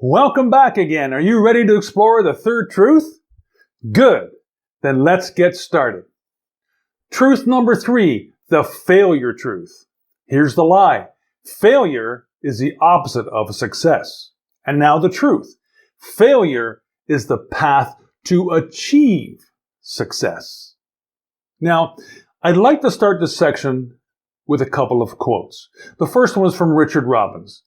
Welcome back again. Are you ready to explore the third truth? Good. Then let's get started. Truth number 3, the failure truth. Here's the lie. Failure is the opposite of success. And now the truth. Failure is the path to achieve success. Now, I'd like to start this section with a couple of quotes. The first one is from Richard Robbins.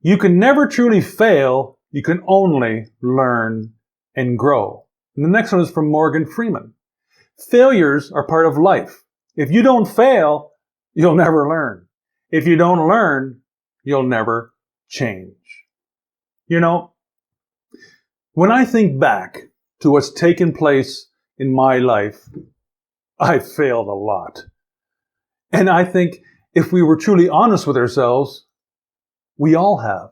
You can never truly fail, you can only learn and grow. And the next one is from Morgan Freeman. Failures are part of life. If you don't fail, you'll never learn. If you don't learn, you'll never change. You know, when I think back to what's taken place in my life, I've failed a lot. And I think if we were truly honest with ourselves, we all have.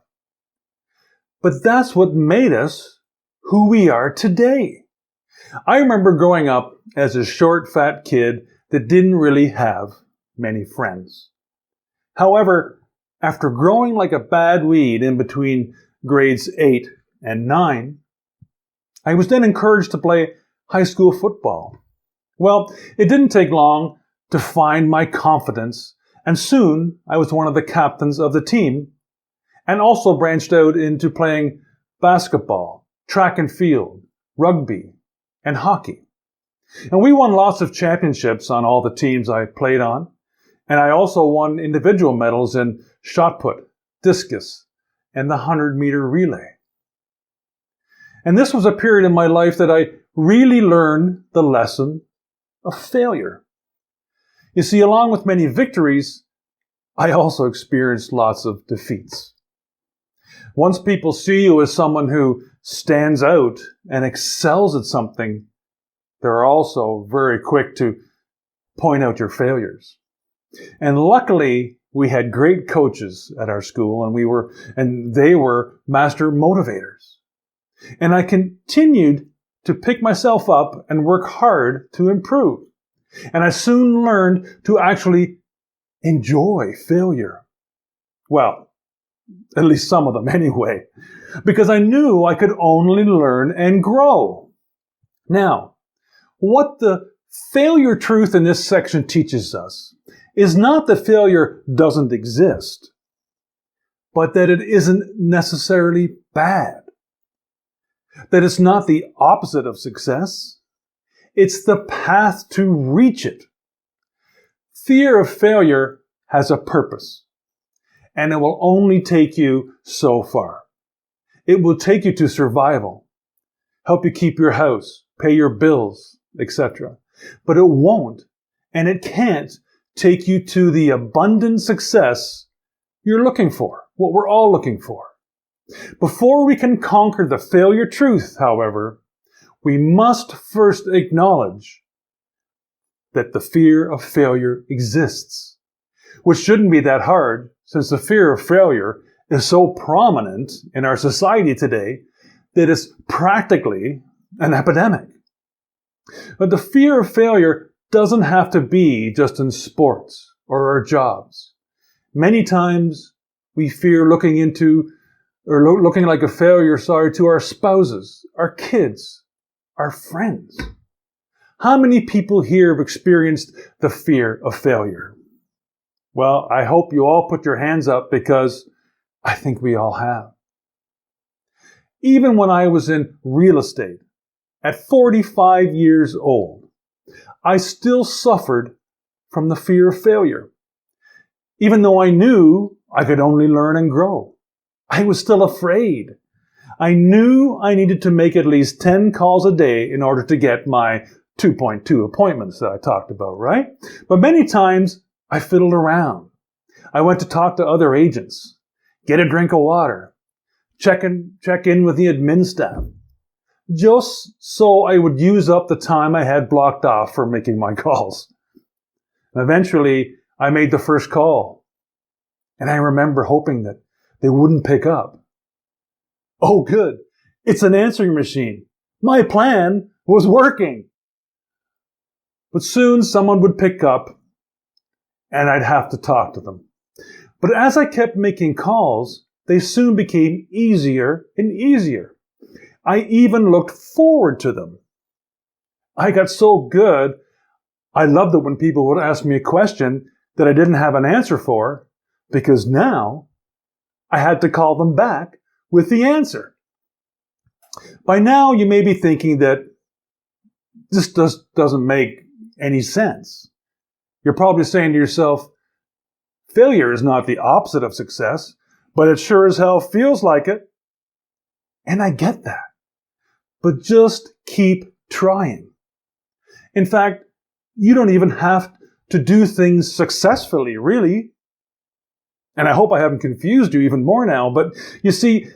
But that's what made us who we are today. I remember growing up as a short, fat kid that didn't really have many friends. However, after growing like a bad weed in between grades 8 and 9, I was then encouraged to play high school football. Well, it didn't take long to find my confidence, and soon I was one of the captains of the team, and also branched out into playing basketball, track and field, rugby, and hockey. And we won lots of championships on all the teams I played on, and I also won individual medals in shot put, discus, and the 100-meter relay. And this was a period in my life that I really learned the lesson of failure. You see, along with many victories, I also experienced lots of defeats. Once people see you as someone who stands out and excels at something, they're also very quick to point out your failures. And luckily, we had great coaches at our school, and they were master motivators. And I continued to pick myself up and work hard to improve. And I soon learned to actually enjoy failure. Well, at least some of them anyway, because I knew I could only learn and grow. Now, what the failure truth in this section teaches us is not that failure doesn't exist, but that it isn't necessarily bad. That it's not the opposite of success. It's the path to reach it. Fear of failure has a purpose, and it will only take you so far. It will take you to survival, help you keep your house, pay your bills, etc. But it won't, and it can't take you to the abundant success you're looking for, what we're all looking for. Before we can conquer the failure truth, however, we must first acknowledge that the fear of failure exists, which shouldn't be that hard since the fear of failure is so prominent in our society today that it's practically an epidemic. But the fear of failure doesn't have to be just in sports or our jobs. Many times we fear looking like a failure, to our spouses, our kids, our friends. How many people here have experienced the fear of failure? Well, I hope you all put your hands up because I think we all have. Even when I was in real estate, at 45 years old, I still suffered from the fear of failure. Even though I knew I could only learn and grow, I was still afraid. I knew I needed to make at least 10 calls a day in order to get my 2.2 appointments that I talked about, right? But many times I fiddled around. I went to talk to other agents, get a drink of water, check in with the admin staff, just so I would use up the time I had blocked off for making my calls. Eventually, I made the first call, and I remember hoping that they wouldn't pick up. Oh, good. It's an answering machine. My plan was working. But soon someone would pick up, and I'd have to talk to them. But as I kept making calls, they soon became easier and easier. I even looked forward to them. I got so good, I loved it when people would ask me a question that I didn't have an answer for, because now I had to call them back with the answer. By now, you may be thinking that this doesn't make any sense. You're probably saying to yourself, failure is not the opposite of success, but it sure as hell feels like it. And I get that. But just keep trying. In fact, you don't even have to do things successfully, really. And I hope I haven't confused you even more now, but you see,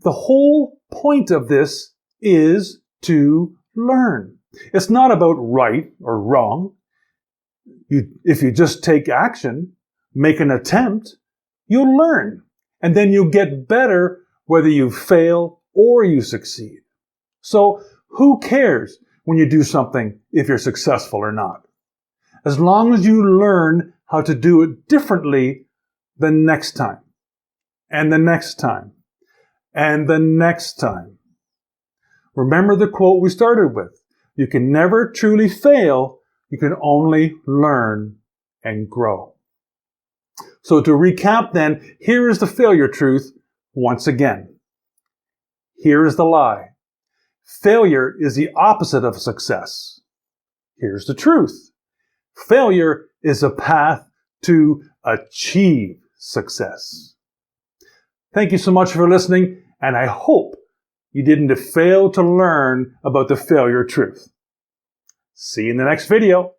the whole point of this is to learn. It's not about right or wrong. If you just take action, make an attempt, you'll learn. And then you'll get better whether you fail or you succeed. So who cares when you do something if you're successful or not? As long as you learn how to do it differently the next time, and the next time, and the next time. Remember the quote we started with. You can never truly fail. You can only learn and grow. So to recap then, here is the failure truth once again. Here is the lie. Failure is the opposite of success. Here's the truth. Failure is a path to achieve success. Thank you so much for listening, and I hope you didn't fail to learn about the failure truth. See you in the next video.